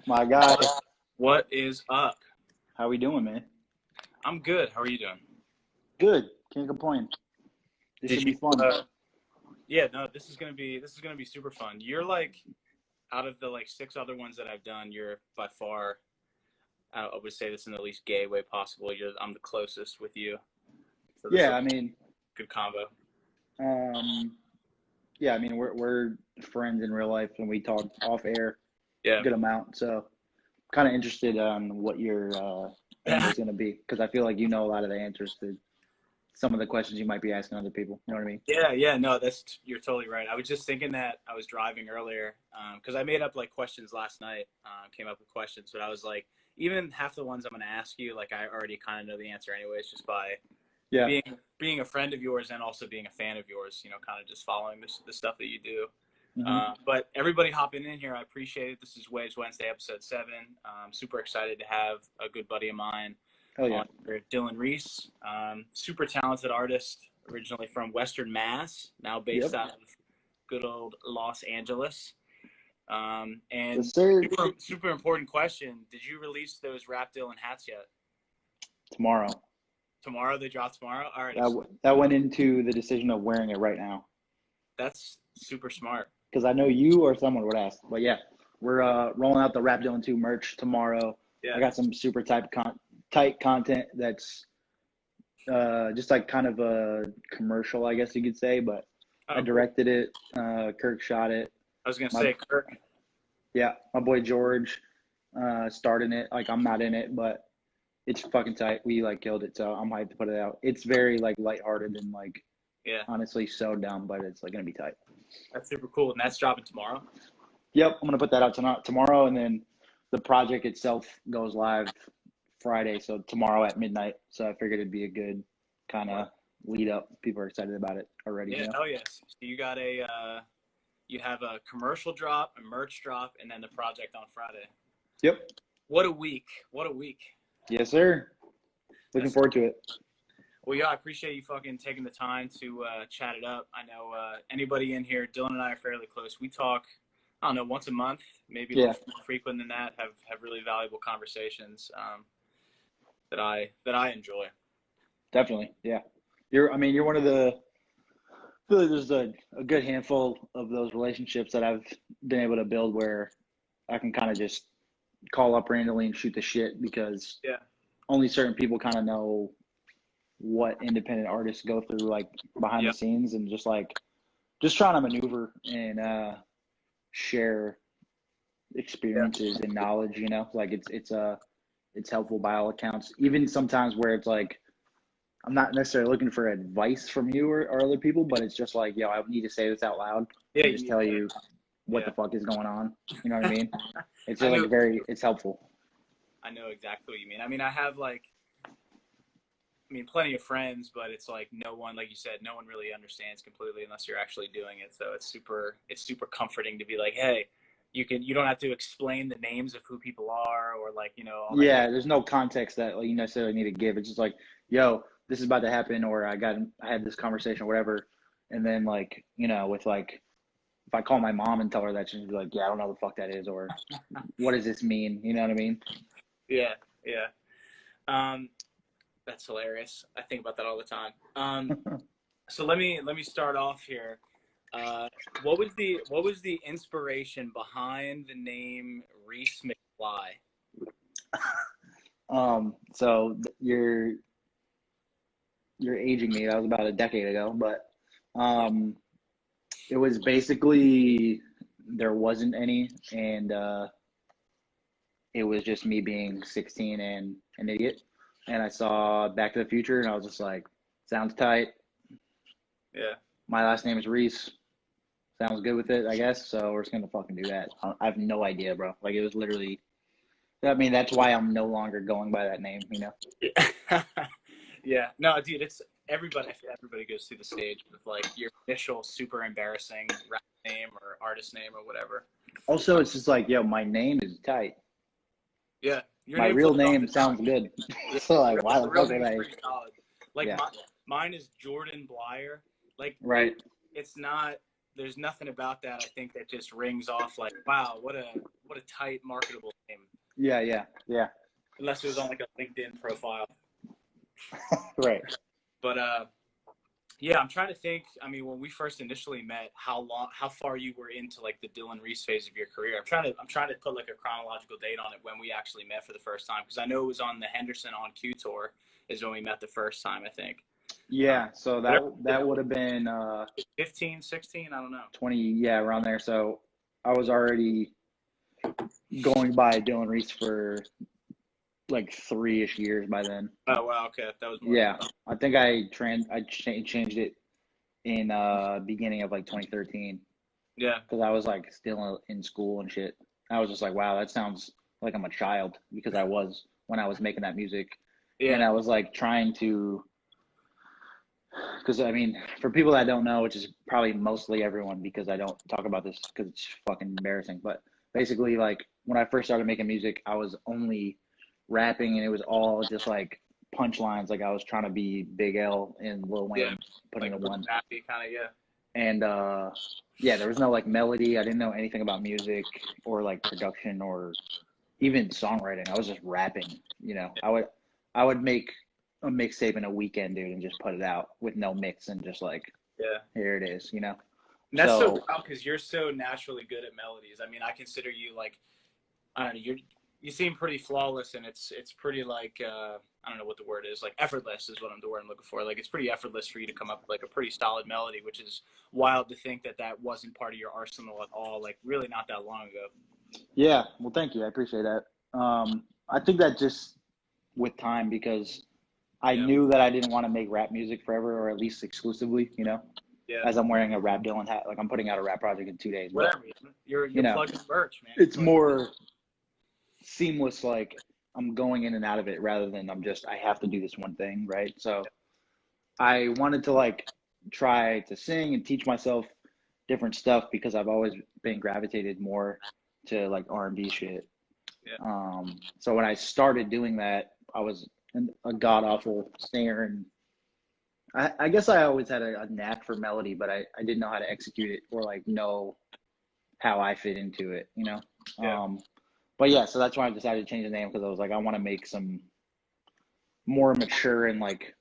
My guy, What is up? how we doing, man? I'm good. How are you doing? Good. Can't complain. This should be fun. Yeah, no, this is gonna be super fun. You're like, out of the like 6 other ones that I've done, you're by far, I would say this in the least gay way possible. I'm the closest with you. So Yeah, I mean, good combo. yeah, I mean, we're friends in real life, and we talk off air Yeah. a good amount. So, kind of interested on what your answer is going to be, because I feel like you know a lot of the answers to some of the questions you might be asking other people. You know what I mean? Yeah, no, you're totally right. I was just thinking that I was driving earlier, because I made up like questions last night, came up with questions, but I was like, even half the ones I'm going to ask you, like I already kind of know the answer anyways, just by being a friend of yours and also being a fan of yours, kind of just following the stuff that you do. But everybody hopping in here, I appreciate it. This is Wavves Wednesday, episode 7. I'm super excited to have a good buddy of mine on here, Dylan Reese. Super talented artist, originally from Western Mass, now based out of good old Los Angeles. And Yes, super important question. Did you release those Rap Dylan hats yet? Tomorrow they drop tomorrow? All right. That went into the decision of wearing it right now. That's super smart. Because I know you or someone would ask. But yeah, we're rolling out the Rap Dylan 2 merch tomorrow. Yeah. I got some super tight content that's just like kind of a commercial, I guess you could say. But I directed it. Kirk shot it. I was going to say Kirk. Yeah, my boy George starred in it. Like, I'm not in it, but it's fucking tight. We like killed it, so I'm hyped to put it out. It's very like lighthearted and like honestly so dumb, but it's like gonna be tight. That's super cool, and that's dropping tomorrow. Yep, I'm gonna put that out tomorrow, and then the project itself goes live Friday, so tomorrow at midnight. So I figured it'd be a good kind of lead up. People are excited about it already. Yeah. Oh yes. So you got you have a commercial drop, a merch drop, and then the project on Friday. Yep. What a week! Yes, sir. Looking forward to it. Well, yeah, I appreciate you fucking taking the time to chat it up. I know anybody in here, Dylan and I are fairly close. We talk, I don't know, once a month, maybe a little more frequent than that. Have really valuable conversations that I enjoy. Definitely, yeah. You're one of the. I feel like there's a good handful of those relationships that I've been able to build where I can kind of just call up randomly and shoot the shit, because only certain people kind of know what independent artists go through, like behind the scenes, and just trying to maneuver and share experiences and knowledge, like it's helpful by all accounts, even sometimes where it's like I'm not necessarily looking for advice from you or other people, but it's just like, I need to say this out loud and just tell you what the fuck is going on. You know what I mean? It's just it's helpful. I know exactly what you mean. I mean, I have plenty of friends, but it's like no one, like you said, no one really understands completely unless you're actually doing it. So it's super comforting to be like, hey, you don't have to explain the names of who people are or like, all that. There's no context that you necessarily need to give. It's just like, yo, this is about to happen, or I had this conversation or whatever. And then with if I call my mom and tell her that, she'll be like, yeah, I don't know what the fuck that is, or what does this mean? You know what I mean? Yeah. That's hilarious. I think about that all the time. So let me start off here. What was the inspiration behind the name Reese McFly? So you're aging me. That was about a decade ago, but it was basically there wasn't any, and it was just me being 16 and an idiot. And I saw Back to the Future, and I was just like, sounds tight. Yeah. My last name is Reese. Sounds good with it, I guess. So we're just going to fucking do that. I have no idea, bro. Like, it was literally, that's why I'm no longer going by that name, Yeah. No, dude, it's everybody goes through the stage with like your initial super embarrassing rap name or artist name or whatever. Also, it's just like, my name is tight. Yeah. My real name sounds good. So like, why the fuck would I? Like mine is Jordan Blyer. Like, right. It's not. There's nothing about that. I think that just rings off like, wow, what a tight marketable Yeah. unless it was on like a LinkedIn profile. Right. But yeah, I'm trying to think. I mean, when we first initially met, how far you were into like the Dylan Reese phase of your career. I'm trying to put like a chronological date on it when we actually met for the first time, because I know it was on the Henderson on Q tour is when we met the first time, I think. Yeah, so that would have been 15, 16, I don't know. 20, yeah, around there. So I was already going by Dylan Reese for like 3-ish years by then. Oh wow, okay, that was more. Yeah, I think I changed it in beginning of like 2013. Yeah, because I was like still in school and shit. I was just like, wow, that sounds like I'm a child, because I was when I was making that music, and I was like trying to, because I mean, for people that don't know, which is probably mostly everyone, because I don't talk about this because it's fucking embarrassing, but basically, like when I first started making music, I was only rapping, and it was all just like punchlines. Like I was trying to be Big L and Lil Wayne, putting like the one. happy kind of, yeah. And yeah, there was no like melody. I didn't know anything about music or like production or even songwriting. I was just rapping. You know, I would make a mixtape in a weekend, dude, and just put it out with no mix and just like, here it is. You know. And that's so wild because you're so naturally good at melodies. I mean, I consider you like, I don't know, you seem pretty flawless, and it's pretty like I don't know what the word is, like effortless is the word I'm looking for. Like it's pretty effortless for you to come up with like a pretty solid melody, which is wild to think that wasn't part of your arsenal at all, like really not that long ago. Yeah, well, thank you. I appreciate that. I think that just with time, because I knew that I didn't want to make rap music forever, or at least exclusively, you know. Yeah. As I'm wearing a Rap Dylan hat, like I'm putting out a rap project in 2 days. Whatever, you're plugging merch, man. It's more seamless, like I'm going in and out of it rather than I have to do this one thing, right? So I wanted to like try to sing and teach myself different stuff, because I've always been gravitated more to like R&B shit. Yeah. So when I started doing that, I was a god awful singer, and I guess I always had a knack for melody, but I didn't know how to execute it or like know how I fit into it, you know? Yeah. But yeah, so that's why I decided to change the name, because I was like, I want to make some more mature and like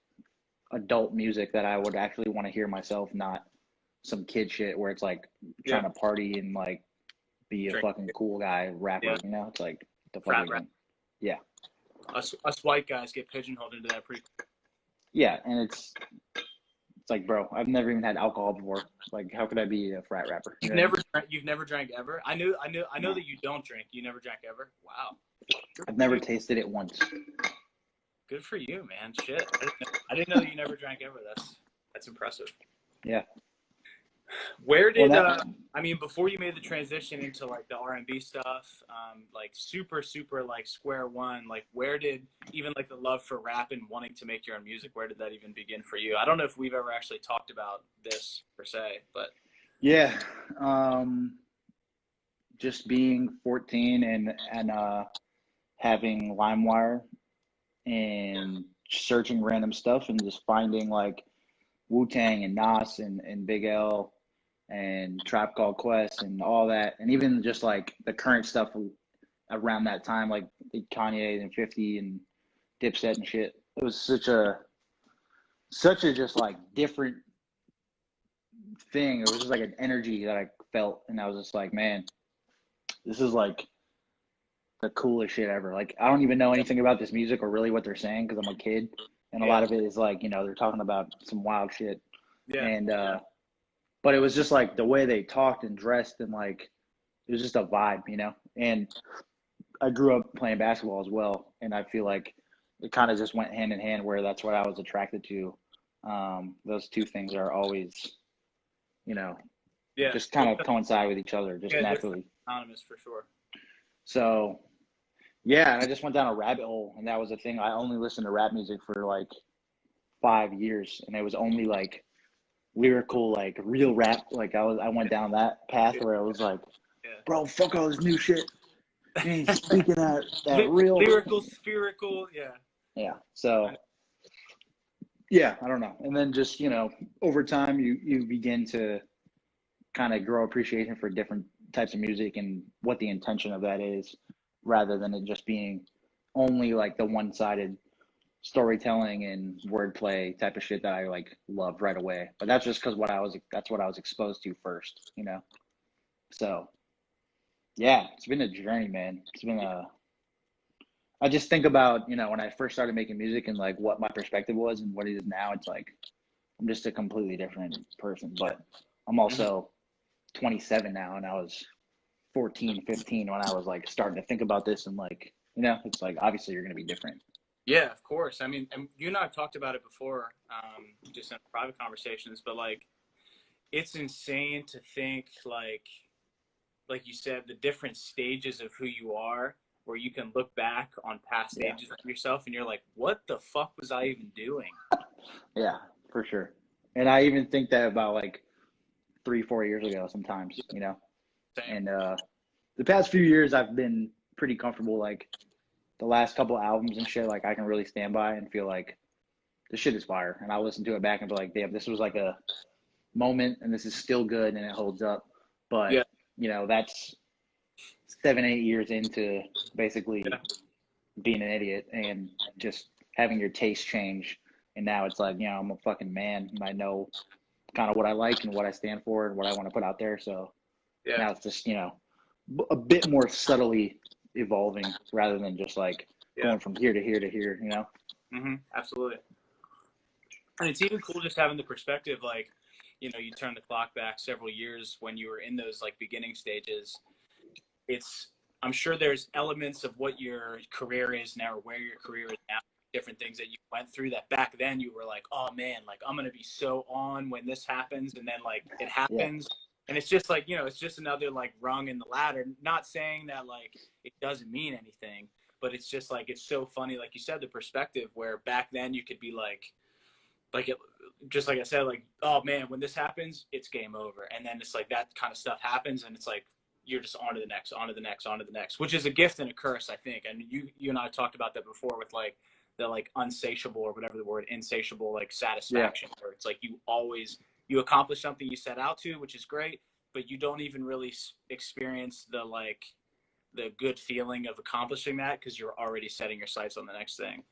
adult music that I would actually want to hear myself, not some kid shit where it's like trying to party and like be a fucking cool guy rapper, you know? It's like, the fuck is yeah. Us white guys get pigeonholed into that pretty. Yeah, and it's like, bro, I've never even had alcohol before. Like, how could I be a frat rapper? You've never drank ever? I know that you don't drink. You never drank ever? Wow. I've never tasted it once. Good for you, man. Shit. I didn't know that you never drank ever. That's impressive. Yeah. Where did I mean, before you made the transition into like the R&B stuff, like super like square one, like where did even like the love for rap and wanting to make your own music, where did that even begin for you? I don't know if we've ever actually talked about this per se, but yeah, just being 14 and having LimeWire and searching random stuff and just finding like Wu-Tang and Nas and Big L and Tribe Called Quest and all that, and even just like the current stuff around that time, like Kanye and 50 and Dipset and shit. It was such a just like different thing. It was just like an energy that I felt, and I was just like, man, this is like the coolest shit ever. Like, I don't even know anything about this music or really what they're saying, because I'm a kid, and a lot of it is like, you know, they're talking about some wild shit. And but it was just like the way they talked and dressed, and like it was just a vibe, you know. And I grew up playing basketball as well, and I feel like it kind of just went hand in hand, where that's what I was attracted to. Those two things are always, you know, just kind of coincide with each other, just naturally. Anonymous for sure. So yeah, and I just went down a rabbit hole, and that was the thing. I only listened to rap music for like 5 years, and it was only like lyrical, like real rap. Like I went down that path where I was like, bro, fuck all this new shit. You ain't speaking that real lyrical, spherical, yeah. So yeah, I don't know. And then just, you know, over time you begin to kind of grow appreciation for different types of music and what the intention of that is, rather than it just being only like the one-sided storytelling and wordplay type of shit that I like loved right away. But that's just because that's what I was exposed to first, you know. So yeah, it's been a journey, man. It's been I just think about, you know, when I first started making music and like what my perspective was and what it is now, it's like I'm just a completely different person. But I'm also 27 now, and I was 14, 15 when I was like starting to think about this, and like, you know, it's like obviously you're going to be different. Yeah, of course. I mean, and you and I have talked about it before, just in private conversations, but like, it's insane to think like you said, the different stages of who you are, where you can look back on past stages of yourself and you're like, what the fuck was I even doing? Yeah, for sure. And I even think that about like 3-4 years ago sometimes, you know. Same. And the past few years I've been pretty comfortable. Like the last couple albums and shit, like I can really stand by and feel like this shit is fire. And I'll listen to it back and be like, damn, this was like a moment and this is still good and it holds up. But Yeah. you know, that's 7-8 years into basically being an idiot and just having your taste change. And now it's like, you know, I'm a fucking man and I know kind of what I like and what I stand for and what I want to put out there. So now it's just, you know, a bit more subtly evolving rather than just like going from here to here to here, you know? Absolutely. And it's even cool just having the perspective, like, you know, you turn the clock back several years when you were in those like beginning stages. I'm sure there's elements of what your career is now or where your career is now, different things that you went through that back then you were like, oh man, like I'm going to be so on when this happens. And then like it happens. And it's just like, you know, it's just another like rung in the ladder. Not saying that like it doesn't mean anything, but it's just like, it's so funny. Like you said, the perspective where back then you could be like it, just like I said, like, oh man, when this happens, it's game over. And then it's like that kind of stuff happens and it's like, you're just on to the next, on to the next, on to the next, which is a gift and a curse, I think. And you and I talked about that before with like the like unsatiable or whatever the word, insatiable, like satisfaction, where it's like you accomplish something you set out to, which is great, but you don't even really experience the good feeling of accomplishing that because you're already setting your sights on the next thing.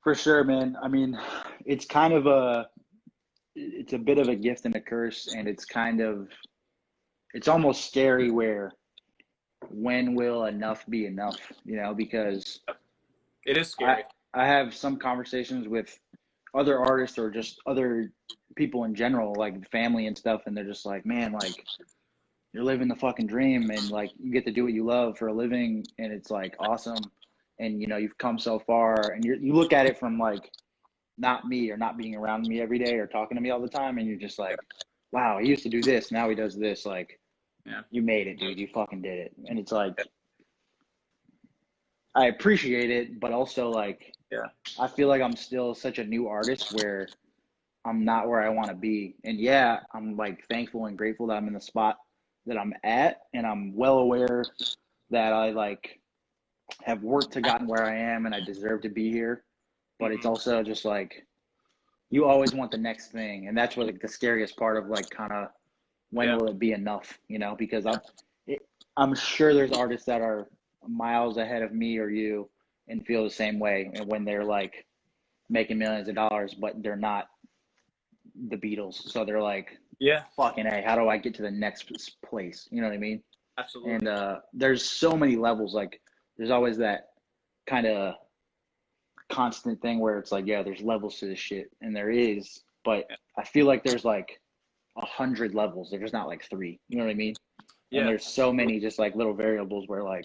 For sure, man. I mean, it's kind of it's a bit of a gift and a curse, and it's almost scary where when will enough be enough, you know, because it is scary. I have some conversations with other artists or just other people in general, like family and stuff, and they're just like, man, like you're living the fucking dream and like you get to do what you love for a living and it's like awesome. And you know, you've come so far and you look at it from like not me or not being around me every day or talking to me all the time. And you're just like, wow, he used to do this. Now he does this. Like, you made it, dude. You fucking did it. And it's like, I appreciate it, but also like, I feel like I'm still such a new artist where I'm not where I want to be. And yeah, I'm like thankful and grateful that I'm in the spot that I'm at. And I'm well aware that I like have worked to gotten where I am and I deserve to be here. But it's also just like, you always want the next thing. And that's what like the scariest part of like kind of when will it be enough, you know, because I'm sure there's artists that are miles ahead of me or you and feel the same way. And when they're like making millions of dollars, but they're not the Beatles. So they're like, fucking A, how do I get to the next place? You know what I mean? Absolutely. And there's so many levels. Like there's always that kind of constant thing where it's like, yeah, there's levels to this shit. And there is, but I feel like there's like 100 levels. There's not like 3. You know what I mean? And there's so many just like little variables where like,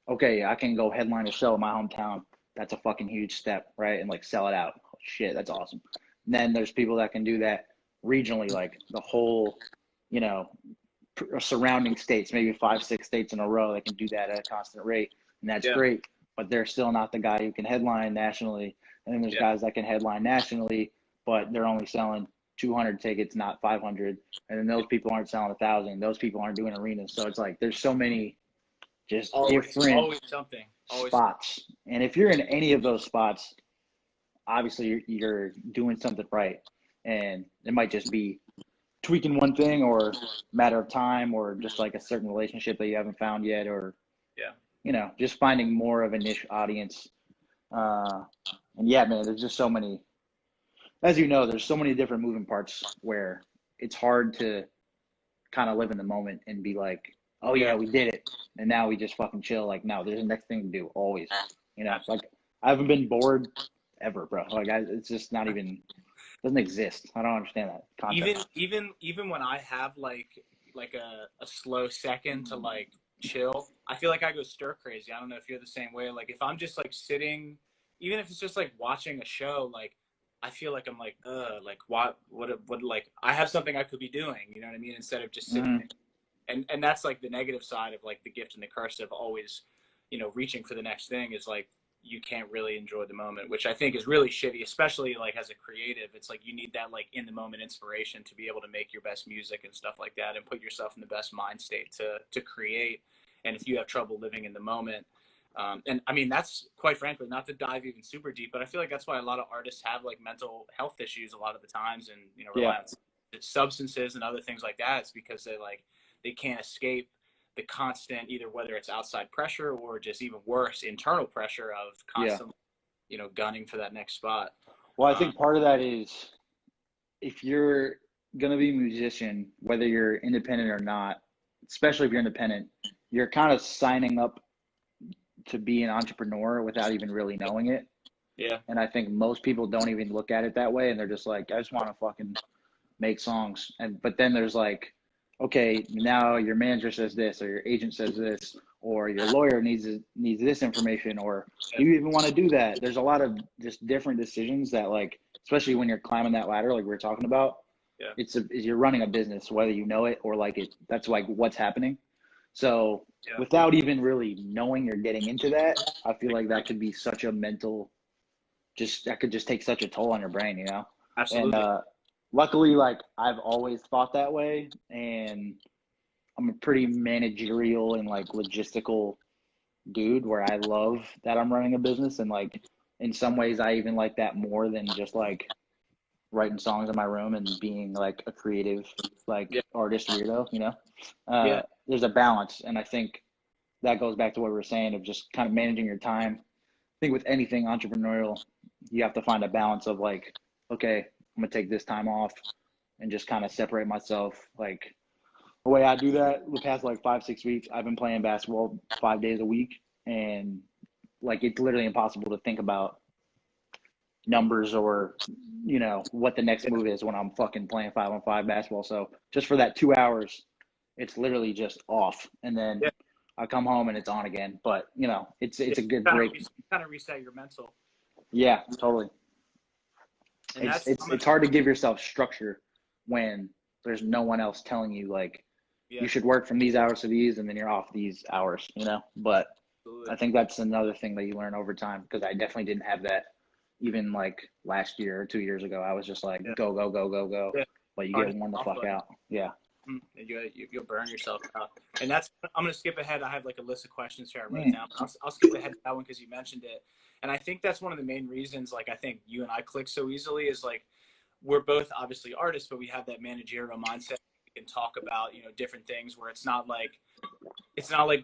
okay, I can go headline a show in my hometown. That's a fucking huge step, right? And like sell it out. Oh, shit, that's awesome. And then there's people that can do that regionally, like the whole, you know, surrounding states, maybe 5-6 states in a row that can do that at a constant rate. And that's great. But they're still not the guy who can headline nationally. And then there's guys that can headline nationally, but they're only selling 200 tickets, not 500. And then those people aren't selling 1,000. Those people aren't doing arenas. So it's like there's so many just different spots. And if you're in any of those spots, obviously you're doing something right. And it might just be tweaking one thing or matter of time or just like a certain relationship that you haven't found yet or just finding more of a niche audience. And yeah, man, there's just so many, as you know, there's so many different moving parts where it's hard to kind of live in the moment and be like, oh yeah, we did it. And now we just fucking chill. Like, no, there's a next thing to do always, like I haven't been bored ever, bro. Like it's just not even, doesn't exist. I don't understand that concept. Even when I have like a slow second to like chill, I feel like I go stir crazy. I don't know if you're the same way. Like if I'm just like sitting, even if it's just like watching a show, like I feel like I'm like like what like I have something I could be doing, you know what I mean, instead of just sitting there. And that's like the negative side of like the gift and the curse of always, reaching for the next thing is like you can't really enjoy the moment, which I think is really shitty, especially like as a creative. It's like you need that like in the moment inspiration to be able to make your best music and stuff like that and put yourself in the best mind state to create. And if you have trouble living in the moment, and I mean, that's quite frankly, not to dive even super deep, but I feel like that's why a lot of artists have like mental health issues a lot of the times and, rely on substances and other things like that. It's because they can't escape the constant, either whether it's outside pressure or just even worse, internal pressure of constantly, gunning for that next spot. Well, I think part of that is if you're going to be a musician, whether you're independent or not, especially if you're independent, you're kind of signing up to be an entrepreneur without even really knowing it. Yeah. And I think most people don't even look at it that way. And they're just like, I just want to fucking make songs. But then there's like, okay, now your manager says this, or your agent says this, or your lawyer needs this information, or do you even want to do that? There's a lot of just different decisions that, like, especially when you're climbing that ladder, like we were talking about, you're running a business, whether you know it or like it. That's like what's happening. So without even really knowing you're getting into that, I feel like that could be such a mental, that could just take such a toll on your brain, Absolutely. And luckily, like I've always thought that way, and I'm a pretty managerial and like logistical dude where I love that I'm running a business, and like in some ways I even like that more than just like writing songs in my room and being like a creative like artist weirdo, There's a balance, and I think that goes back to what we were saying of just kind of managing your time. I think with anything entrepreneurial, you have to find a balance of like, okay, I'm gonna take this time off and just kind of separate myself. Like the way I do that the past like 5-6 weeks, I've been playing basketball 5 days a week, and like it's literally impossible to think about numbers or what the next move is when I'm fucking playing 5-on-5 basketball. So just for that 2 hours, it's literally just off, and then I come home and it's on again. But it's a good break. Kind of reset your mental. Yeah, totally. And it's hard to give yourself structure when there's no one else telling you like you should work from these hours to these, and then you're off these hours, But absolutely. I think that's another thing that you learn over time, because I definitely didn't have that even like last year or 2 years ago. I was just like go go go go go, but you get worn the fuck out. Yeah. You'll burn yourself out. And I'm going to skip ahead. I have like a list of questions here I wrote down. I'll skip ahead to that one because you mentioned it. And I think that's one of the main reasons, like, I think you and I click so easily is like, we're both obviously artists, but we have that managerial mindset. We can talk about, different things where it's not like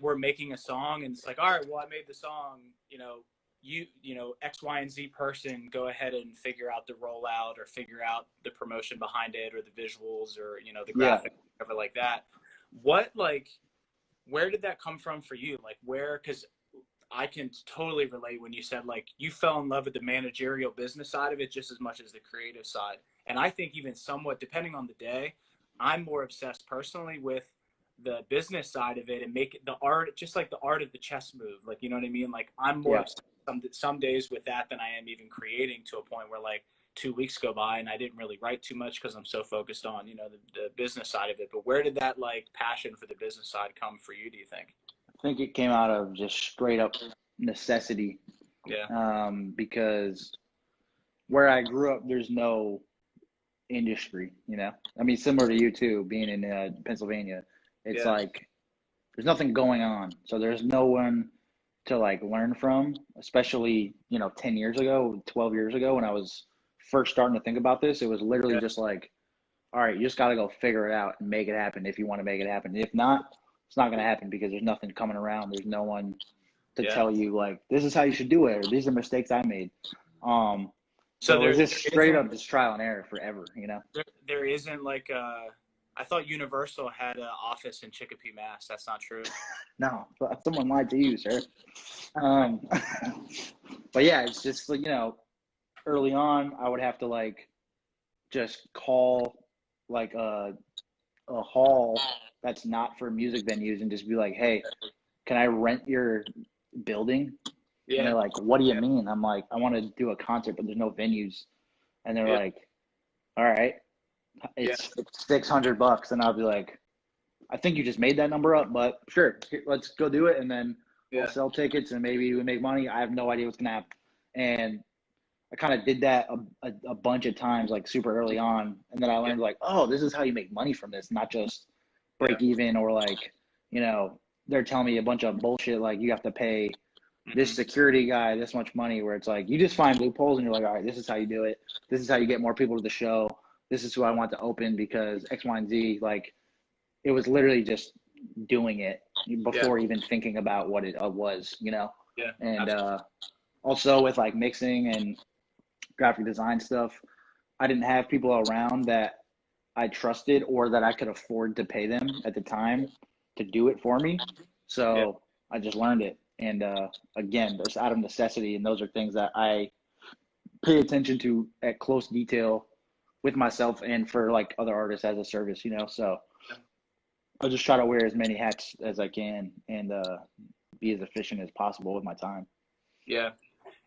we're making a song and it's like, all right, well, I made the song, X, Y, and Z person, go ahead and figure out the rollout or figure out the promotion behind it or the visuals or, the graphic, whatever like that. Where did that come from for you? Like because I can totally relate when you said like you fell in love with the managerial business side of it just as much as the creative side. And I think even somewhat, depending on the day, I'm more obsessed personally with the business side of it and make it the art, just like the art of the chess move. Like, you know what I mean? Like I'm more obsessed some days with that than I am even creating, to a point where like 2 weeks go by and I didn't really write too much because I'm so focused on, the business side of it. But where did that like passion for the business side come for you, do you think? I think it came out of just straight up necessity. Because where I grew up, there's no industry, I mean, similar to you too, being in Pennsylvania, it's like there's nothing going on, so there's no one to like learn from, especially 10 years ago, 12 years ago, when I was first starting to think about this. It was literally just like, all right, you just got to go figure it out and make it happen if you want to make it happen. If not, it's not going to happen because there's nothing coming around. There's no one to tell you like this is how you should do it, or these are mistakes I made. So it was just straight up just trial and error forever, you know. There isn't like I thought Universal had an office in Chicopee, Mass. That's not true. No, someone lied to you, sir. But yeah, it's just like, you know, early on I would have to like just call like a hall that's not for music venues and just be like, hey, can I rent your building? Yeah. And they're like, what do you mean? I'm like, I want to do a concert, but there's no venues. And they're like, all right, it's $600. And I'll be like, I think you just made that number up, but sure, let's go do it. And then we'll sell tickets and maybe we make money. I have no idea what's going to happen. And I kind of did that a bunch of times, like super early on. And then I learned like, oh, this is how you make money from this, not just break even or like, you know, they're telling me a bunch of bullshit. Like you have to pay this security guy this much money, where it's like, you just find loopholes and you're like, all right, this is how you do it. This is how you get more people to the show. This is who I want to open because X, Y, and Z. Like it was literally just doing it before even thinking about what it was, you know? Yeah. And also with like mixing and graphic design stuff, I didn't have people around that I trusted or that I could afford to pay them at the time to do it for me. So I just learned it. And again, there's out of necessity. And those are things that I pay attention to at close detail with myself and for like other artists as a service, you know? So I'll just try to wear as many hats as I can and be as efficient as possible with my time. Yeah.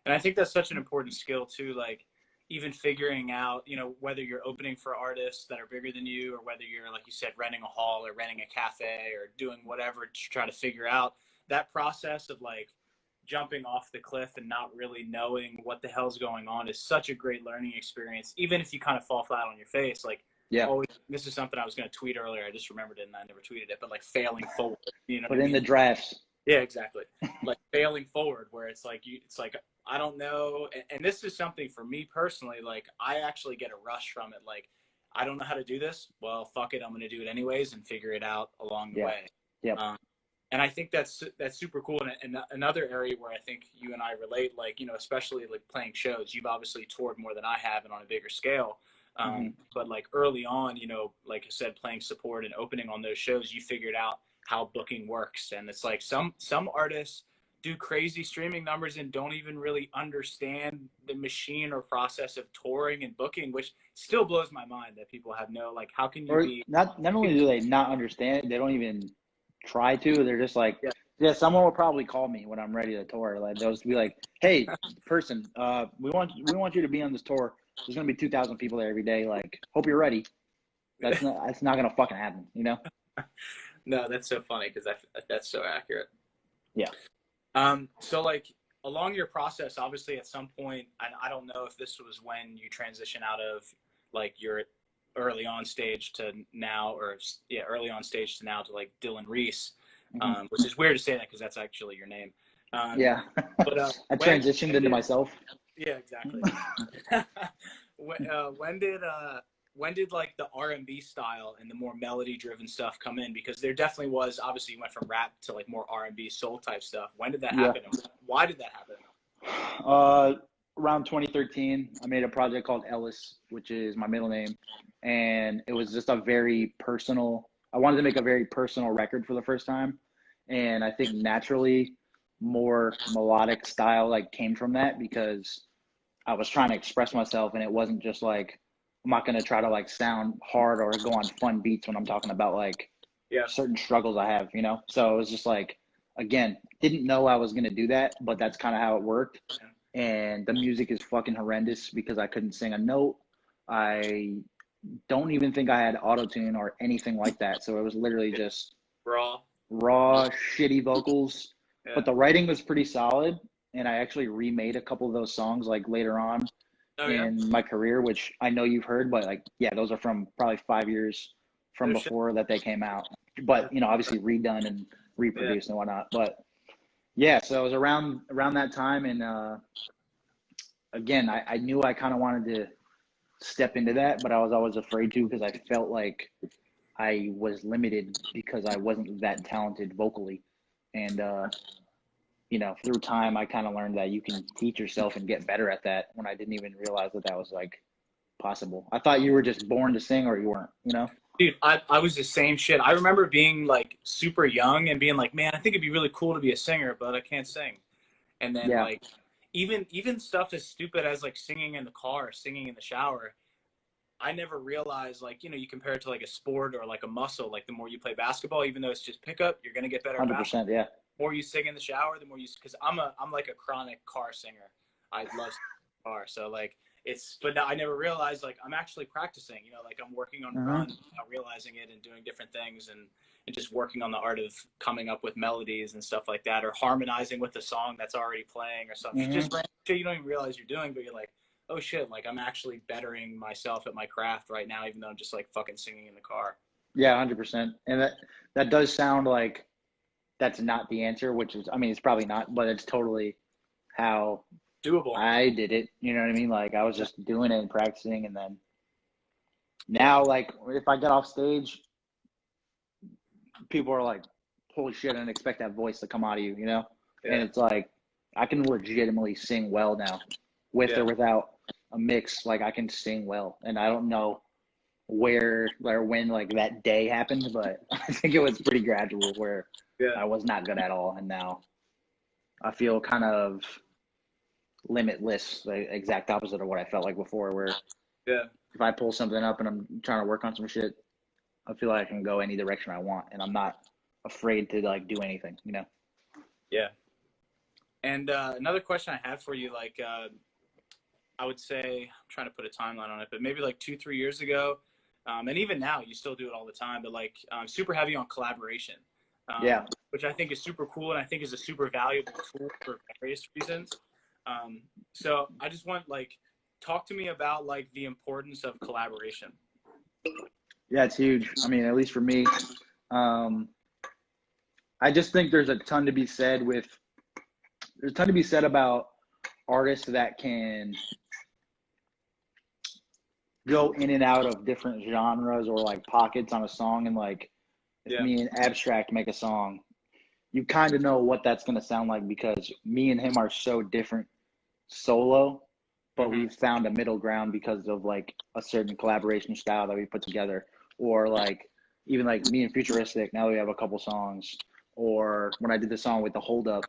And I think that's such an important skill too. Like even figuring out, you know, whether you're opening for artists that are bigger than you, or whether you're, like you said, renting a hall or renting a cafe or doing whatever to try to figure out that process of like jumping off the cliff and not really knowing what the hell's going on is such a great learning experience. Even if you kind of fall flat on your face, like, always, this is something I was going to tweet earlier. I just remembered it and I never tweeted it, but like failing forward, you know, but in the drafts. Yeah, exactly. Like failing forward, where it's like I don't know, and this is something for me personally. Like I actually get a rush from it. Like I don't know how to do this. Well, fuck it, I'm going to do it anyways and figure it out along the way. Yeah. And I think that's super cool. And another area where I think you and I relate, like, you know, especially like playing shows. You've obviously toured more than I have and on a bigger scale. But like early on, you know, like I said, playing support and opening on those shows, you figured out how booking works. And it's like some artists do crazy streaming numbers and don't even really understand the machine or process of touring and booking, which still blows my mind that people have no, like, how can you be not only do they not understand, they don't even try to. They're just like, someone will probably call me when I'm ready to tour. Like they'll just be like, hey, person, we want you to be on this tour. There's gonna be 2,000 people there every day. Like, hope you're ready. That's not gonna fucking happen, you know? No, that's so funny because that's so accurate. Yeah. So like along your process, obviously at some point, I don't know if this was when you transition out of like your early on stage to now, or early on stage to now to like Dylan Reese, which is weird to say that because that's actually your name. But I transitioned into myself. Yeah, exactly. When did like the R&B style and the more melody driven stuff come in? Because there definitely was, obviously you went from rap to like more R&B soul type stuff. When did that happen? Why did that happen? Around 2013, I made a project called Ellis, which is my middle name. And it was just I wanted to make a very personal record for the first time. And I think naturally more melodic style like came from that because I was trying to express myself and it wasn't just like, I'm not going to try to like sound hard or go on fun beats when I'm talking about like certain struggles I have, you know? So it was just like, again, didn't know I was going to do that, but that's kind of how it worked. And the music is fucking horrendous because I couldn't sing a note. I don't even think I had auto-tune or anything like that. So it was literally just raw, shitty vocals. But the writing was pretty solid. And I actually remade a couple of those songs like later on in my career, which I know you've heard, but like, those are from probably 5 years from before that they came out. But, you know, obviously redone and reproduced and whatnot. But so it was around that time. And again, I knew I kind of wanted to step into that, but I was always afraid to because I felt like I was limited because I wasn't that talented vocally. And you know, through time, I kind of learned that you can teach yourself and get better at that when I didn't even realize that that was like possible. I thought you were just born to sing or you weren't, you know? Dude, I was the same shit. I remember being like super young and being like, man, I think it'd be really cool to be a singer, but I can't sing. And then Yeah, like even stuff as stupid as like singing in the car, singing in the shower, I never realized, like, you know, you compare it to like a sport or like a muscle. Like the more you play basketball, even though it's just pickup, you're gonna get better at basketball. 100%. Yeah. The more you sing in the shower, the more you, because I'm like a chronic car singer. I love singing in the car, so like it's. But now I never realized like I'm actually practicing. You know, like I'm working on Mm-hmm. runs, not realizing it, and doing different things, and just working on the art of coming up with melodies and stuff like that, or harmonizing with the song that's already playing or something. Mm-hmm. Just random shit you don't even realize you're doing, but you're like, oh shit, like I'm actually bettering myself at my craft right now, even though I'm just like fucking singing in the car. Yeah, 100%. And that does sound like that's not the answer, which is, I mean, it's probably not, but it's totally how Doable. I did it. You know what I mean? Like I was Yeah. just doing it and practicing, and then Yeah. now, like if I get off stage, people are like, "Holy shit!" I didn't expect that voice to come out of you, you know? And Yeah. it's like I can legitimately sing well now, with Yeah. or without a mix. Like I can sing well, and I don't know where or when like that day happened, but I think it was pretty gradual where Yeah. I was not good at all, and now I feel kind of limitless, the exact opposite of what I felt like before, where Yeah. if I pull something up and I'm trying to work on some shit, I feel like I can go any direction I want, and I'm not afraid to like do anything, you know? Yeah. And another question I have for you, like I would say, I'm trying to put a timeline on it, but maybe like 2-3 years ago, and even now you still do it all the time, but like super heavy on collaboration, Yeah. which I think is super cool and I think is a super valuable tool for various reasons. So I just want like talk to me about like the importance of collaboration. Yeah, it's huge. I mean, at least for me, um, I just think there's a ton to be said about artists that can go in and out of different genres or like pockets on a song. And like if Yeah. me and Abstract make a song, you kind of know what that's going to sound like because me and him are so different solo, but Mm-hmm. we've found a middle ground because of like a certain collaboration style that we put together. Or like even like me and Futuristic, now we have a couple songs. Or when I did the song with the Hold Up,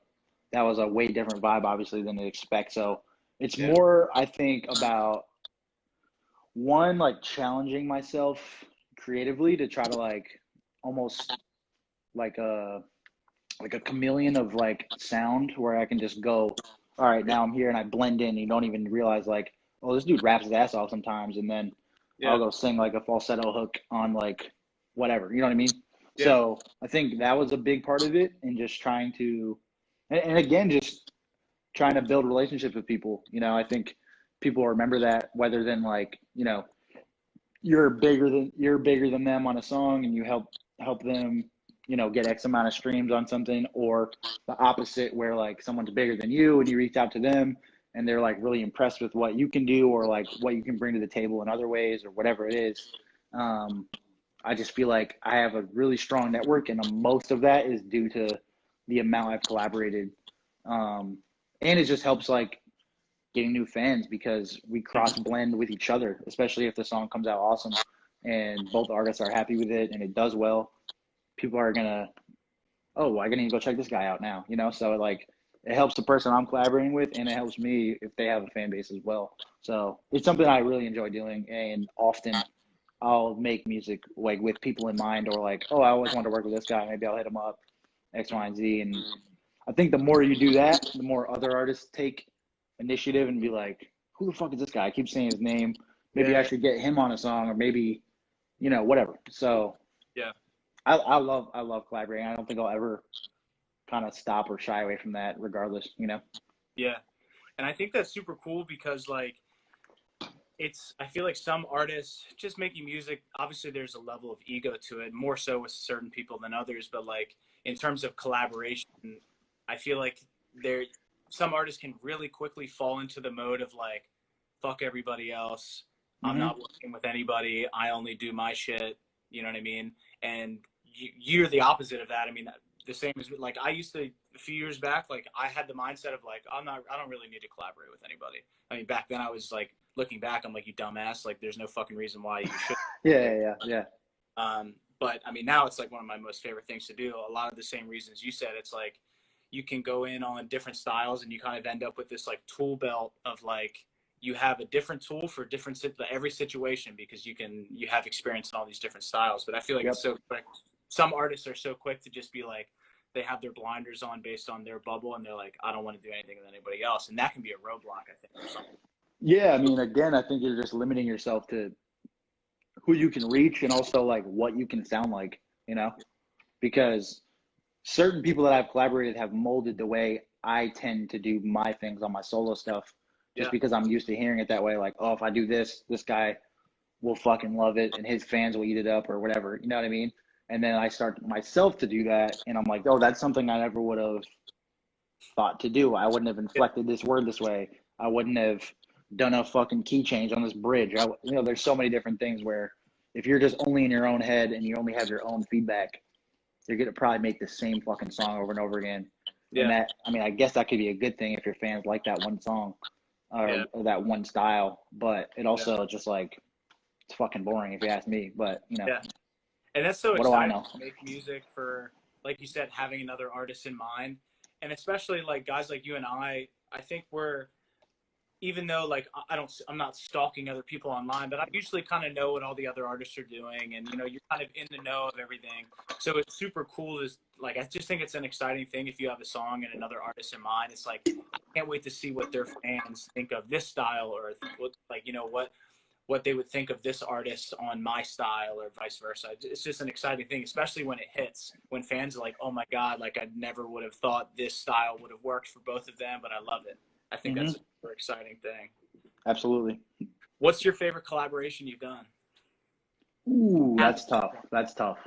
that was a way different vibe obviously than you'd expect. So it's Yeah. more I think about one, like challenging myself creatively to try to like almost like a chameleon of like sound where I can just go, all right, now I'm here and I blend in. You don't even realize like, oh, this dude raps his ass off sometimes, and then I'll Yeah. go sing like a falsetto hook on like whatever. You know what I mean? Yeah. So I think that was a big part of it, and just trying to, and again, just trying to build relationships with people. You know, I think people remember that whether than like, you know, you're bigger than them on a song and you help them, you know, get X amount of streams on something, or the opposite where like someone's bigger than you and you reach out to them and they're like really impressed with what you can do or like what you can bring to the table in other ways or whatever it is. um, I just feel like I have a really strong network, and most of that is due to the amount I've collaborated. And it just helps like getting new fans because we cross blend with each other, especially if the song comes out awesome and both artists are happy with it and it does well. People are gonna, oh, I need to go check this guy out now, you know? So like it helps the person I'm collaborating with, and it helps me if they have a fan base as well. So it's something I really enjoy doing, and often I'll make music like with people in mind, or like, oh, I always wanted to work with this guy. Maybe I'll hit him up, X, Y, and Z. And I think the more you do that, the more other artists take initiative and be like, who the fuck is this guy? I keep saying his name. Maybe I Yeah. should get him on a song, or maybe, you know, whatever. So Yeah. I love collaborating. I don't think I'll ever kind of stop or shy away from that, regardless. You know. Yeah. And I think that's super cool because like I feel like some artists just making music, obviously there's a level of ego to it, more so with certain people than others, but like in terms of collaboration, I feel like there some artists can really quickly fall into the mode of like fuck everybody else. I'm Mm-hmm. not working with anybody. I only do my shit. You know what I mean? And you're the opposite of that. I mean, the same as like I used to a few years back. Like I had the mindset of like I don't really need to collaborate with anybody. I mean, back then I was like looking back, I'm like, you dumbass. Like there's no fucking reason why you should. Yeah. But I mean, now it's like one of my most favorite things to do. A lot of the same reasons you said. It's like you can go in on different styles, and you kind of end up with this like tool belt of like you have a different tool for different every situation because you have experience in all these different styles. But I feel like Yep. it's so quick. Some artists are so quick to just be like they have their blinders on based on their bubble, and they're like, I don't want to do anything with anybody else, and that can be a roadblock, I think, or something. Yeah, I mean, again, I think you're just limiting yourself to who you can reach and also like what you can sound like, you know, because certain people that I've collaborated have molded the way I tend to do my things on my solo stuff just because I'm used to hearing it that way. Like, oh, if I do this, this guy will fucking love it and his fans will eat it up or whatever. You know what I mean? And then I start myself to do that. And I'm like, oh, that's something I never would have thought to do. I wouldn't have inflected this word this way. I wouldn't have done a fucking key change on this bridge. There's so many different things where if you're just only in your own head and you only have your own feedback, you're going to probably make the same fucking song over and over again. Yeah. And that, I mean, I guess that could be a good thing if your fans like that one song or that one style, but it also just like, it's fucking boring if you ask me, but you know. Yeah. And that's so what exciting do I know? to make music for, like you said, having another artist in mind. And especially like guys like you and I think we're, even though like I'm not stalking other people online, but I usually kind of know what all the other artists are doing, and you know, you're kind of in the know of everything. So it's super cool. Like I just think it's an exciting thing if you have a song and another artist in mind. It's like I can't wait to see what their fans think of this style, or like you know what they would think of this artist on my style, or vice versa. It's just an exciting thing, especially when it hits, when fans are like, oh my God, like I never would have thought this style would have worked for both of them, but I love it. I think that's a super exciting thing. Absolutely. What's your favorite collaboration you've done? Ooh, that's tough. That's tough.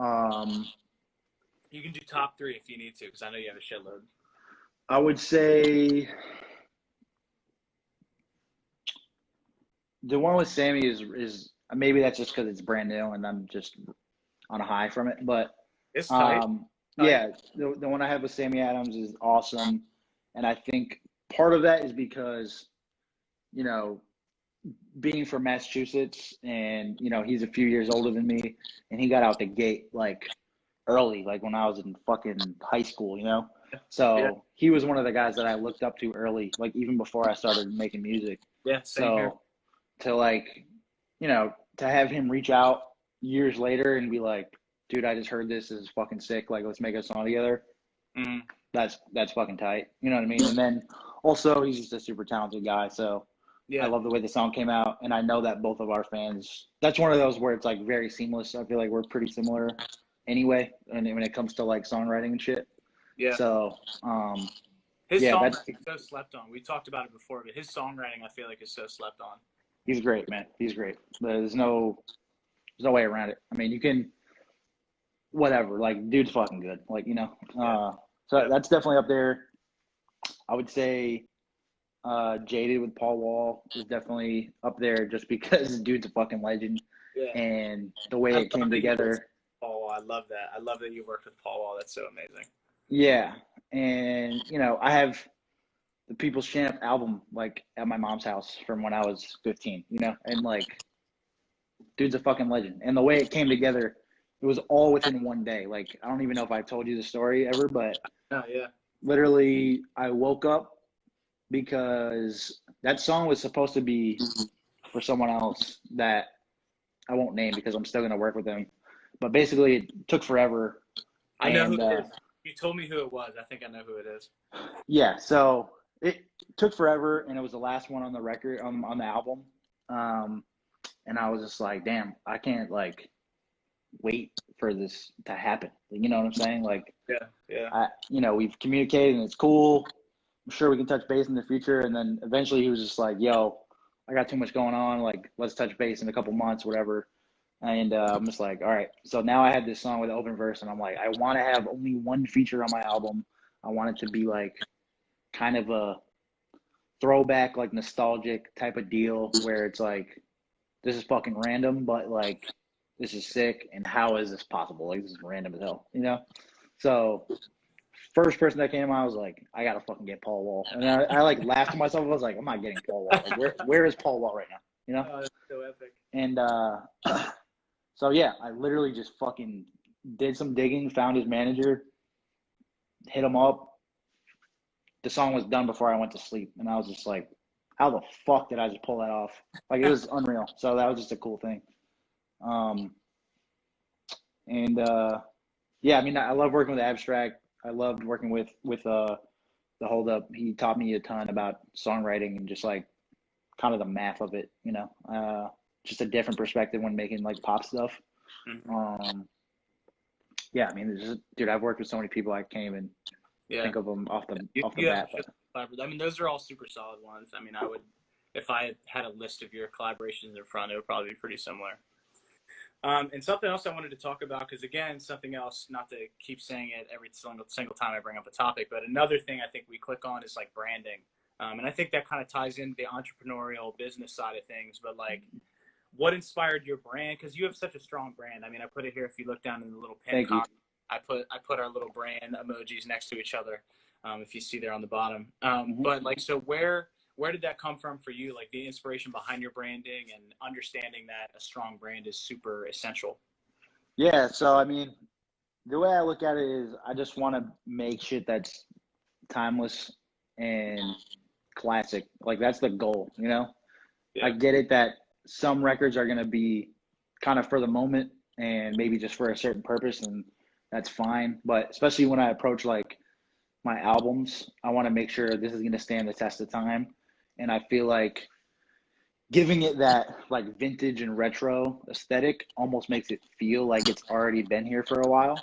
You can do top 3 if you need to, because I know you have a shitload. I would say the one with Sammy is maybe that's just because it's brand new and I'm just on a high from it. But it's tight. Yeah, the one I have with Sammy Adams is awesome, and I think part of that is because, you know, being from Massachusetts and, you know, he's a few years older than me and he got out the gate like early, like when I was in fucking high school, you know? So he was one of the guys that I looked up to early, like even before I started making music. Yeah, same here. To like, you know, to have him reach out years later and be like, dude, I just heard this is fucking sick. Like, let's make a song together. That's fucking tight. You know what I mean? And then also he's just a super talented guy. So I love the way the song came out. And I know that both of our fans, that's one of those where it's like very seamless. I feel like we're pretty similar anyway. And when it comes to like songwriting and shit. Yeah. So, his songwriting is so slept on. We talked about it before, but his songwriting, I feel like, is so slept on. He's great, man. He's great. There's no way around it. I mean, you can, whatever, like, dude's fucking good. Like, you know, so that's definitely up there. I would say Jaded with Paul Wall is definitely up there just because dude's a fucking legend. Yeah. And the way it came together. Paul Wall, I love that. I love that you worked with Paul Wall. That's so amazing. Yeah. And, you know, I have the People's Champ album, like, at my mom's house from when I was 15, you know? And, like, dude's a fucking legend. And the way it came together, it was all within one day. Like, I don't even know if I've told you the story ever, but literally I woke up because that song was supposed to be for someone else that I won't name because I'm still going to work with them. But basically it took forever. I know who it is. You told me who it was. I think I know who it is. Yeah, so it took forever, and it was the last one on the record, on the album. And I was just like, damn, I can't, like, wait for this to happen. You know what I'm saying? Like, you know, we've communicated, and it's cool. I'm sure we can touch base in the future. And then eventually he was just like, yo, I got too much going on. Like, let's touch base in a couple months, whatever. And I'm just like, all right. So now I had this song with open verse, and I'm like, I want to have only one feature on my album. I want it to be like kind of a throwback, like nostalgic type of deal where it's like, this is fucking random, but like, this is sick. And how is this possible? Like, this is random as hell, you know? So first person that came to mind, I was like, I gotta fucking get Paul Wall. And I like laughed to myself. I was like, I'm not getting Paul Wall. Like, where is Paul Wall right now? You know? Oh, that's so epic. And so yeah, I literally just fucking did some digging, found his manager, hit him up. The song was done before I went to sleep, and I was just like, how the fuck did I just pull that off? Like, it was unreal. So that was just a cool thing. And yeah, I mean, I love working with Abstract. I loved working with the Hold Up. He taught me a ton about songwriting and just like kind of the math of it, you know. Just a different perspective when making like pop stuff. Mm-hmm. Yeah, I mean, dude, I've worked with so many people I can't even think of them off the bat. I mean, those are all super solid ones. I mean, I would, if I had a list of your collaborations in front, it would probably be pretty similar. And something else I wanted to talk about, because again, something else, not to keep saying it every single time I bring up a topic, but another thing I think we click on is like branding. And I think that kind of ties into the entrepreneurial business side of things, but like, what inspired your brand? Because you have such a strong brand. I mean, I put it here. If you look down in the little pin comment, I put our little brand emojis next to each other. If you see there on the bottom. But like, so where did that come from for you? Like the inspiration behind your branding and understanding that a strong brand is super essential. Yeah. So, I mean, the way I look at it is I just want to make shit that's timeless and classic. Like, that's the goal, you know? Yeah. I get it that some records are going to be kind of for the moment and maybe just for a certain purpose, and that's fine. But especially when I approach like my albums, I want to make sure this is going to stand the test of time. And I feel like giving it that like vintage and retro aesthetic almost makes it feel like it's already been here for a while.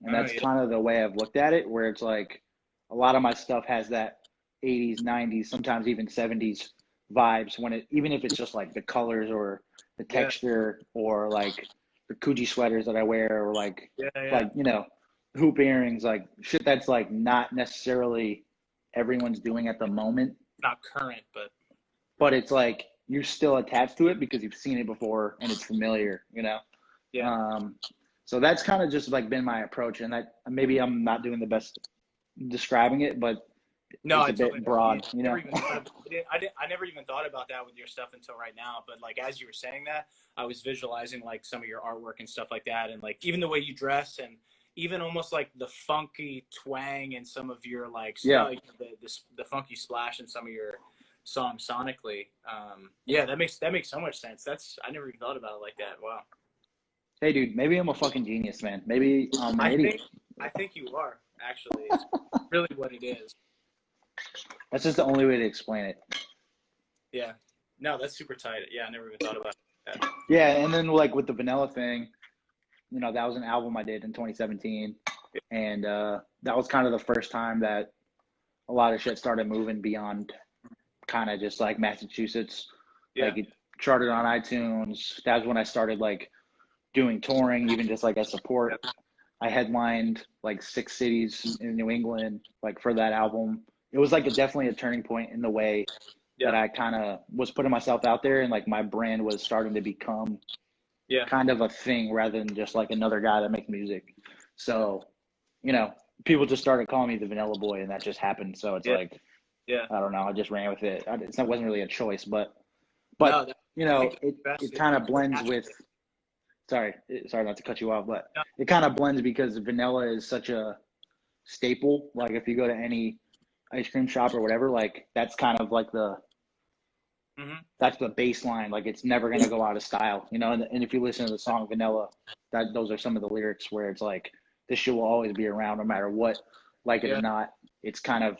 And that's kind of the way I've looked at it, where it's like a lot of my stuff has that 80s, 90s, sometimes even 70s vibes when even if it's just like the colors or the texture or like the Coogee sweaters that I wear or like, like, you know, hoop earrings, like shit that's like not necessarily everyone's doing at the moment. Not current, but it's like you're still attached to it because you've seen it before and it's familiar, you know? Yeah. So that's kind of just like been my approach, and that maybe I'm not doing the best describing it, but it's a bit broad, you know? I never even thought about that with your stuff until right now. But like, as you were saying that, I was visualizing like some of your artwork and stuff like that. And like, even the way you dress and even almost like the funky twang in some of your like, the funky splash in some of your songs sonically. That makes so much sense. I never even thought about it like that. Wow. Hey dude, maybe I'm a fucking genius, man. Maybe I'm an idiot. I think you are, actually. It's really what it is. That's just the only way to explain it. Yeah. No, that's super tight. Yeah, I never even thought about that. Yeah, and then like with the Vanilla thing, you know, that was an album I did in 2017. And that was kind of the first time that a lot of shit started moving beyond kind of just like Massachusetts. Like it charted on iTunes. That was when I started like doing touring, even just like as support. I headlined like 6 cities in New England, like for that album. It was like definitely a turning point in the way that I kind of was putting myself out there, and like my brand was starting to become kind of a thing rather than just like another guy that makes music. So, you know, people just started calling me the Vanilla Boy, and that just happened. So it's like, I don't know, I just ran with it. It wasn't really a choice, but no, you know, it kind of blends with. Sorry not to cut you off, but it kind of blends because vanilla is such a staple. Like if you go to any ice cream shop or whatever, like that's kind of like that's the baseline. Like it's never going to go out of style, you know? And if you listen to the song Vanilla, those are some of the lyrics where it's like, this shit will always be around no matter what, like it or not. It's kind of,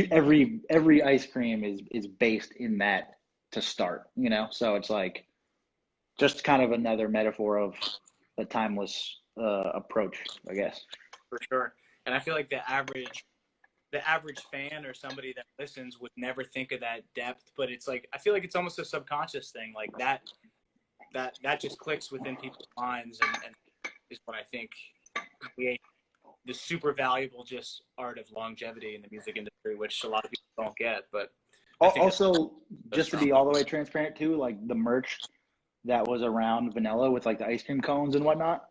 every ice cream is based in that to start, you know? So it's like, just kind of another metaphor of a timeless approach, I guess. For sure. And I feel like the average fan or somebody that listens would never think of that depth, but it's like, I feel like it's almost a subconscious thing. Like that just clicks within people's minds and is what I think creates the super valuable just art of longevity in the music industry, which a lot of people don't get. But also, just to be all the way transparent too, like the merch that was around Vanilla with like the ice cream cones and whatnot.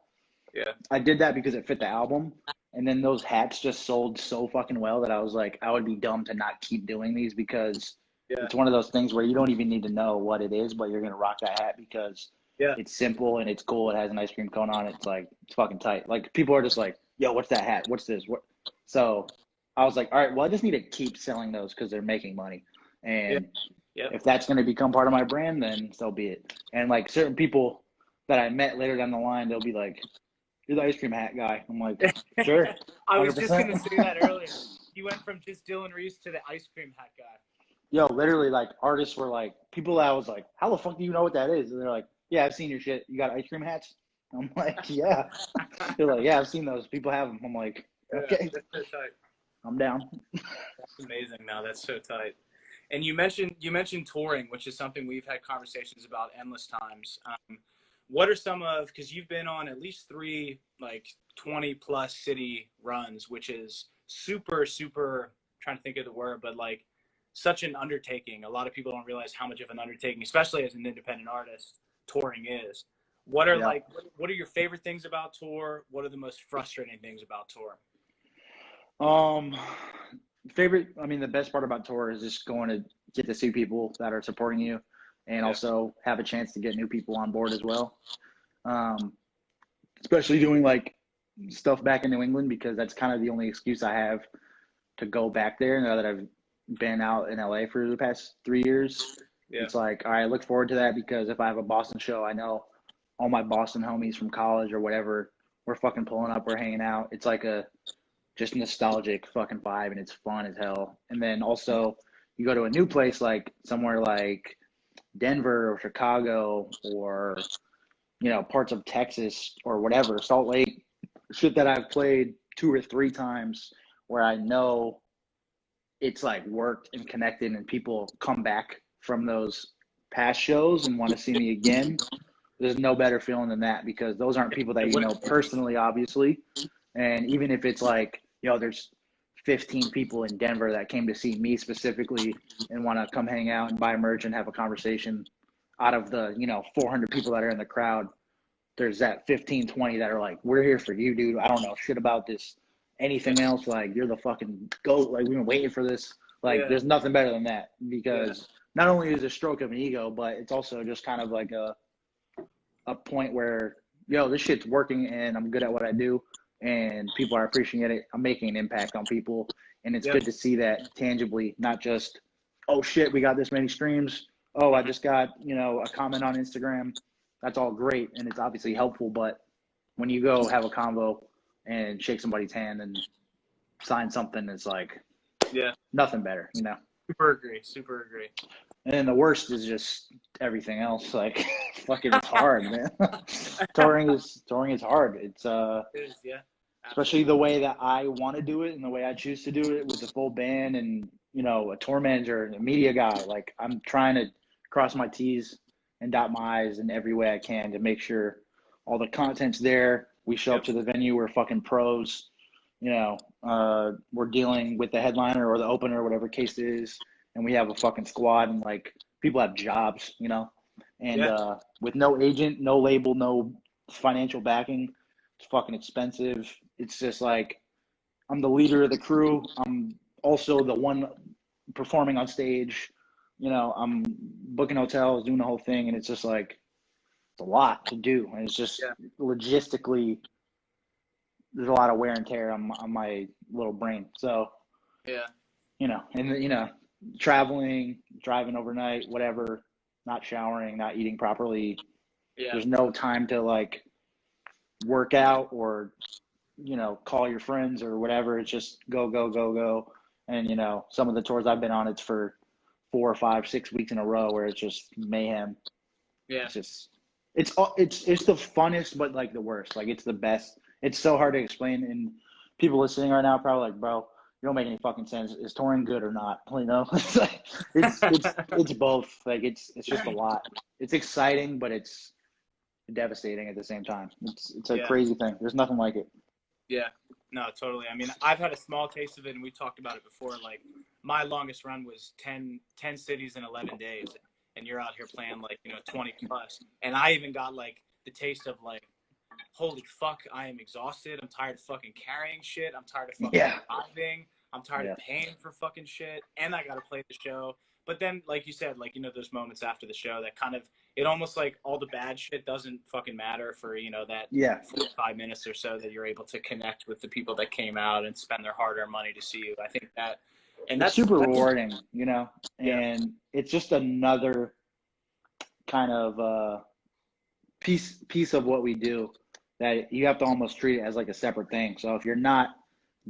Yeah. I did that because it fit the album. And then those hats just sold so fucking well that I was like, I would be dumb to not keep doing these because Yeah. it's one of those things where you don't even need to know what it is, but you're gonna rock that hat because Yeah. it's simple and it's cool. It has an ice cream cone on it. It's like it's fucking tight. Like people are just like, yo, what's that hat? What's this? What? So I was like, all right, well, I just need to keep selling those because they're making money. And if that's going to become part of my brand, then so be it. And like certain people that I met later down the line, they'll be like, you're the ice cream hat guy. I'm like, sure. 100%. I was just going to say that earlier. You went from just Dylan Reese to the ice cream hat guy. Yo, literally, like, artists were like, people that I was like, how the fuck do you know what that is? And they're like, yeah, I've seen your shit. You got ice cream hats? I'm like, yeah. They're like, yeah, I've seen those. People have them. I'm like, okay. That's so tight. I'm down. That's amazing. No, that's so tight. And you mentioned touring, which is something we've had conversations about endless times. What are some of, because you've been on at least 3 like 20 plus city runs, which is super, super, trying to think of the word, but like such an undertaking. A lot of people don't realize how much of an undertaking, especially as an independent artist, touring is. What are what are your favorite things about tour? What are the most frustrating things about tour? The best part about tour is just going to get to see people that are supporting you and also have a chance to get new people on board as well. Especially doing like stuff back in New England because that's kind of the only excuse I have to go back there now that I've been out in LA for the past 3 years. Yeah. It's like, all right, I look forward to that because if I have a Boston show, I know all my Boston homies from college or whatever, we're fucking pulling up, we're hanging out. It's like a just nostalgic fucking vibe and it's fun as hell. And then also you go to a new place like somewhere like Denver or Chicago or, parts of Texas or whatever, Salt Lake, shit that I've played 2 or 3 times where I know it's like worked and connected and people come back from those past shows and want to see me again. There's no better feeling than that because those aren't people that you know personally, obviously. And even if it's like, there's 15 people in Denver that came to see me specifically and want to come hang out and buy merch and have a conversation out of the, 400 people that are in the crowd, there's that 15, 20 that are like, we're here for you, dude. I don't know shit about this, anything else. Like, you're the fucking GOAT. Like, we've been waiting for this. Like, there's nothing better than that because not only is it a stroke of an ego, but it's also just kind of like a point where, this shit's working and I'm good at what I do and people are appreciating it. I'm making an impact on people and it's good to see that tangibly, not just, oh shit, we got this many streams. Oh, I just got, a comment on Instagram. That's all great and it's obviously helpful, but when you go have a convo and shake somebody's hand and sign something, it's like nothing better, Super agree. And then the worst is just everything else. Like fucking it's hard, man. touring is hard. It's especially the way that I want to do it and the way I choose to do it with the full band and a tour manager and a media guy. Like I'm trying to cross my T's and dot my I's in every way I can to make sure all the content's there. We show up to the venue, we're fucking pros. We're dealing with the headliner or the opener, whatever case it is, and we have a fucking squad and like people have jobs, and with no agent, no label, no financial backing, it's fucking expensive. It's just like I'm the leader of the crew. I'm also the one performing on stage. I'm booking hotels, doing the whole thing, and it's just like it's a lot to do, and it's just logistically there's a lot of wear and tear on my little brain. So traveling, driving overnight, whatever, not showering, not eating properly. There's no time to like work out or call your friends or whatever. It's just go. And some of the tours I've been on, it's for 4 or 5, 6 weeks in a row where it's just mayhem. It's just it's the funnest but like the worst. Like it's the best. It's so hard to explain, and people listening right now are probably like, bro, you don't make any fucking sense. Is touring good or not? It's like, it's both. Like it's just a lot. It's exciting, but it's devastating at the same time. It's a crazy thing. There's nothing like it. Yeah, no, totally. I mean, I've had a small taste of it, and we talked about it before. Like my longest run was 10 cities in 11 days, and you're out here playing like 20 plus. And I even got like the taste of like holy fuck, I am exhausted. I'm tired of fucking carrying shit. I'm tired of fucking Yeah. driving. I'm tired Yeah. of paying for fucking shit. And I got to play the show. But then, like you said, like, you know, those moments after the show that kind of, it almost like all the bad shit doesn't fucking matter for, you know, that Yeah. 45 minutes or so that you're able to connect with the people that came out and spend their hard-earned money to see you. I think that, and It's that's super rewarding, you know, Yeah. and it's just another kind of piece of what we do that you have to almost treat it as like a separate thing. So if you're not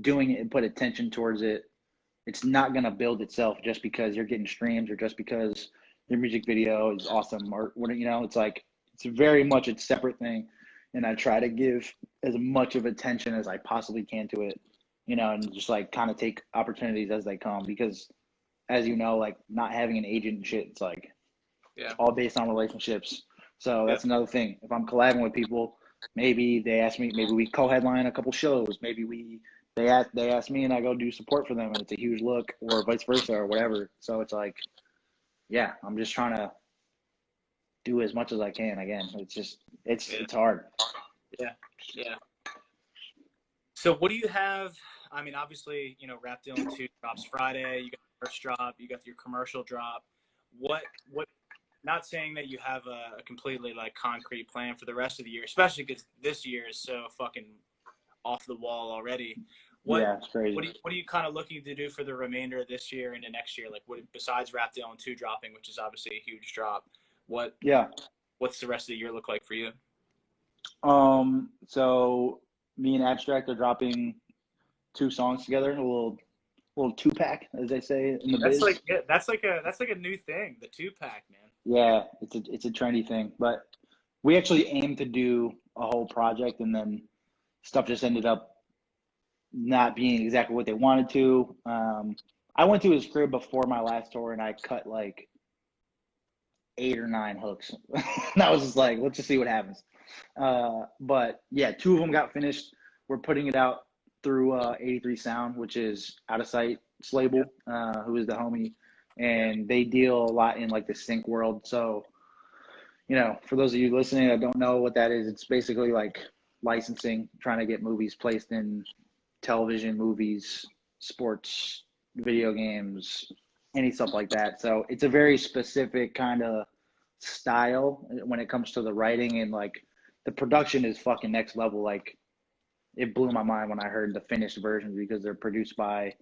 doing it and put attention towards it, it's not going to build itself just because you're getting streams or just because your music video is awesome or what, you know, it's like, it's very much a separate thing. And I try to give as much of attention as I possibly can to it, you know, and just like kind of take opportunities as they come because as you know, like not having an agent and shit, it's like, Yeah. all based on relationships. So that's Yeah. another thing. If I'm collabing with people, maybe they ask me, maybe we co-headline a couple shows, maybe they ask me and I go do support for them and it's a huge look or vice versa or whatever. So it's like, yeah, I'm just trying to do as much as I can. Again, it's just, it's hard. Yeah. Yeah. So what do you have? I mean, obviously, you know, Rap Dylan 2 drops Friday. You got your first drop. You got your commercial drop. What, not saying that you have a completely like concrete plan for the rest of the year, especially because this year is so fucking off the wall already. Yeah, it's crazy. What are you kind of looking to do for the remainder of this year into next year? Like, what besides Rap Dylan 2 dropping, which is obviously a huge drop, what's the rest of the year look like for you? So me and Abstract are dropping 2 songs together, a little 2-pack, as they say in the biz. That's like a new thing, the 2-pack, man. Yeah, it's a trendy thing, but we actually aimed to do a whole project, and then stuff just ended up not being exactly what they wanted to. I went to his crib before my last tour, and I cut like 8 or 9 hooks. And I was just like, let's just see what happens. But yeah, 2 of them got finished. We're putting it out through 83 Sound, which is Out of Sight's label, who is the homie, and they deal a lot in like the sync world. So, you know, for those of you listening that don't know what that is, it's basically like licensing, trying to get movies placed in television, movies, sports, video games, any stuff like that. So it's a very specific kind of style when it comes to the writing, and like the production is fucking next level. Like it blew my mind when I heard the finished versions because they're produced by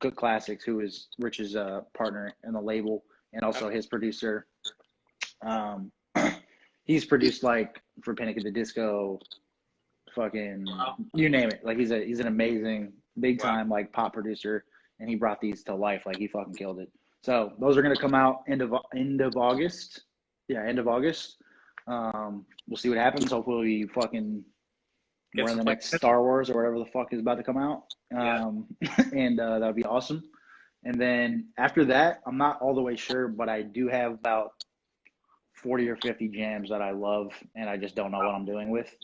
Good Classics, who is Rich's partner in the label, and also his producer. He's produced like for Panic at the Disco, fucking you name it. Like he's an amazing big time like pop producer, and he brought these to life. Like he fucking killed it. So those are gonna come out end of August. Yeah, end of August. We'll see what happens. Hopefully we fucking we're in the next Star Wars or whatever the fuck is about to come out. And that would be awesome. And then after that, I'm not all the way sure, but I do have about 40 or 50 jams that I love, and I just don't know what I'm doing with.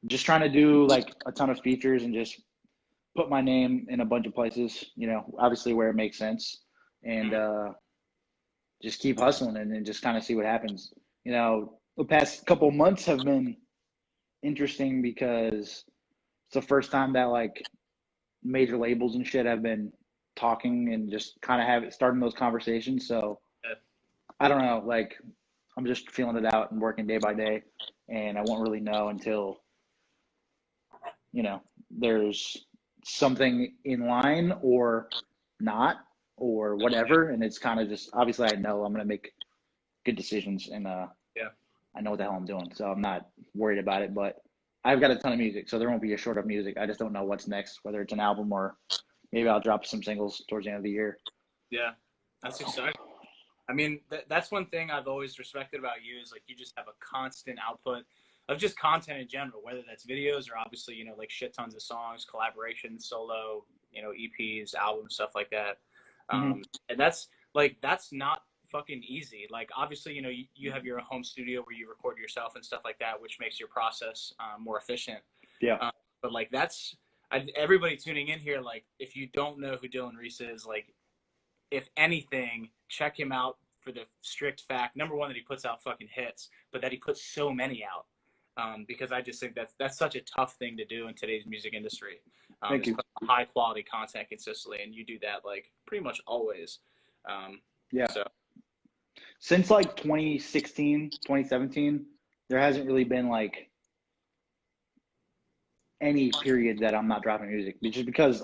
Just trying to do like a ton of features and just put my name in a bunch of places, you know, obviously where it makes sense, and just keep hustling and then just kind of see what happens. You know, the past couple of months have been interesting because it's the first time that like major labels and shit have been talking and just kind of starting those conversations. So I don't know, like I'm just feeling it out and working day by day, and I won't really know until, you know, there's something in line or not or whatever. And it's kind of just, obviously I know I'm going to make good decisions, and I know what the hell I'm doing. So I'm not worried about it, but I've got a ton of music, so there won't be a short of music. I just don't know what's next, whether it's an album or maybe I'll drop some singles towards the end of the year. Yeah, that's exciting. I mean, that's one thing I've always respected about you is like you just have a constant output of just content in general, whether that's videos or obviously, you know, like shit tons of songs, collaborations, solo, you know, EPs, albums, stuff like that. And that's not fucking easy. Like obviously, you know, you have your home studio where you record yourself and stuff like that, which makes your process more efficient. Yeah. But like everybody tuning in here, like if you don't know who Dylan Reese is, like if anything, check him out for the strict fact, number one, that he puts out fucking hits, but that he puts so many out. because I just think that's such a tough thing to do in today's music industry. Thank you. High quality content consistently, and you do that like pretty much always. Yeah. So Since like 2016, 2017, there hasn't really been like any period that I'm not dropping music, just because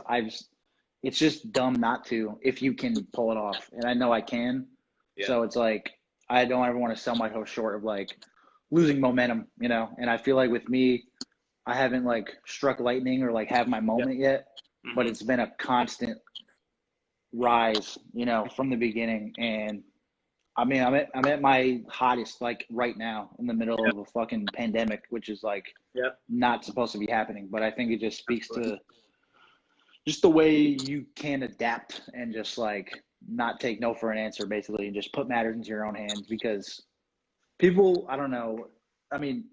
it's just dumb not to if you can pull it off, and I know I can. Yeah. So it's like I don't ever want to sell myself short of like losing momentum, you know. And I feel like with me, I haven't like struck lightning or like have my moment yet, but it's been a constant rise, you know, from the beginning. And I mean, I'm at my hottest like right now in the middle of a fucking pandemic, which is like not supposed to be happening. But I think it just speaks to just the way you can adapt and just like not take no for an answer, basically, and just put matters into your own hands. Because people, I don't know. I mean,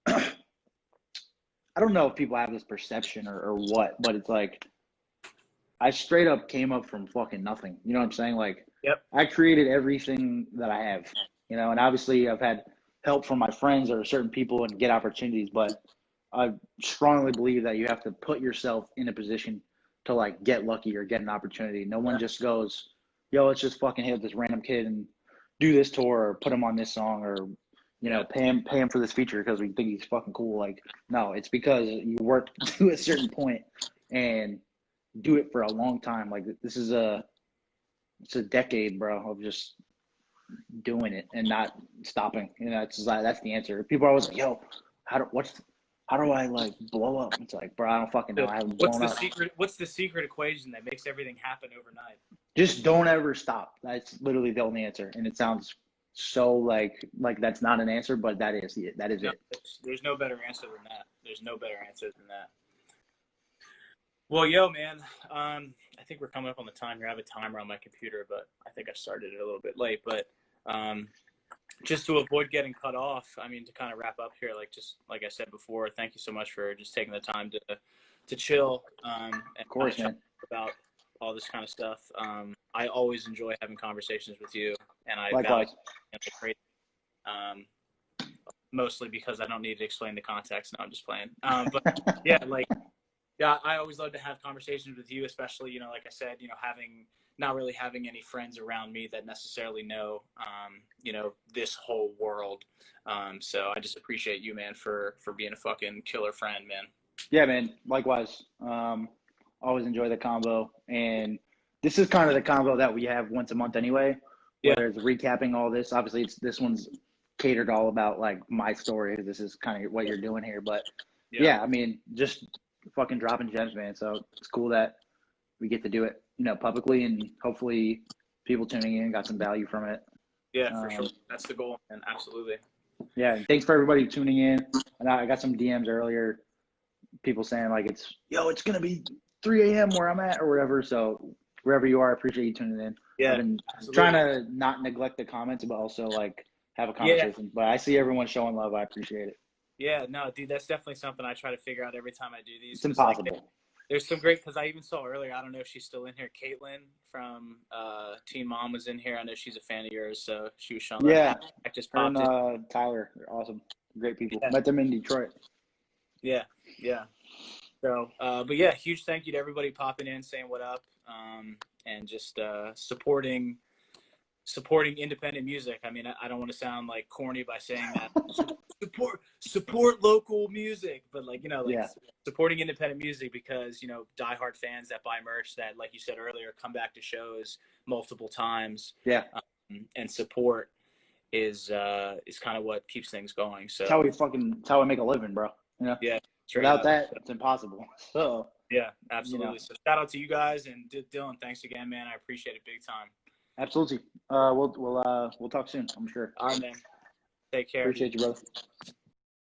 I don't know if people have this perception or what, but it's like I straight up came up from fucking nothing. You know what I'm saying? Like, I created everything that I have, you know, and obviously I've had help from my friends or certain people and get opportunities, but I strongly believe that you have to put yourself in a position to like get lucky or get an opportunity. No one just goes, yo, let's just fucking hit this random kid and do this tour or put him on this song or, you know, pay him for this feature because we think he's fucking cool. Like, no, it's because you work to a certain point and do it for a long time. Like this is it's a decade, bro, of just doing it and not stopping. You know, that's the answer. People are always like, yo, how do I like blow up? It's like, bro, I don't fucking know. I haven't blown up. What's the secret equation that makes everything happen overnight? Just don't ever stop. That's literally the only answer. And it sounds so like that's not an answer, but that is it. That is it. There's no better answer than that. There's no better answer than that. Well, yo, man, I think we're coming up on the time here. I have a timer on my computer, but I think I started it a little bit late. But just to avoid getting cut off, I mean, to kind of wrap up here, like I said before, thank you so much for just taking the time to chill and of course, man. About all this kind of stuff. I always enjoy having conversations with you, and I likewise. Value mostly because I don't need to explain the context. No, I'm just playing. But yeah, yeah, I always love to have conversations with you, especially, you know, like I said, you know, not really having any friends around me that necessarily know, you know, this whole world. So I just appreciate you, man, for being a fucking killer friend, man. Yeah, man. Likewise. Always enjoy the combo. And this is kind of the combo that we have once a month anyway, whether it's recapping all this. Obviously, this one's catered all about like my story. This is kind of what you're doing here. But yeah, I mean, just fucking dropping gems, man. So it's cool that we get to do it, you know, publicly, and hopefully people tuning in got some value from it. Yeah, for sure. That's the goal, and absolutely. Yeah, thanks for everybody tuning in. And I got some DMs earlier, people saying like it's gonna be 3 a.m. where I'm at or whatever. So wherever you are, I appreciate you tuning in. Yeah, I've been trying to not neglect the comments, but also like have a conversation. But I see everyone showing love. I appreciate it. Yeah, no, dude, that's definitely something I try to figure out every time I do these. It's impossible. Like, there's some great, because I even saw earlier, I don't know if she's still in here, Caitlin from Teen Mom was in here. I know she's a fan of yours, so she was showing yeah, I just popped in. Tyler, they're awesome. Great people. Yeah. Met them in Detroit. Yeah. So, but yeah, huge thank you to everybody popping in, saying what up, and just supporting independent music. I mean, I don't want to sound like corny by saying that. support local music, but like, you know, like supporting independent music, because, you know, diehard fans that buy merch that, like you said earlier, come back to shows multiple times. Yeah. And support is kind of what keeps things going. So it's how we make a living, bro. You know? Yeah. Without that, it's impossible. So yeah, absolutely. You know. So shout out to you guys, and Dylan, thanks again, man. I appreciate it big time. Absolutely. We'll talk soon, I'm sure. All right, man. Take care. Appreciate you, brother.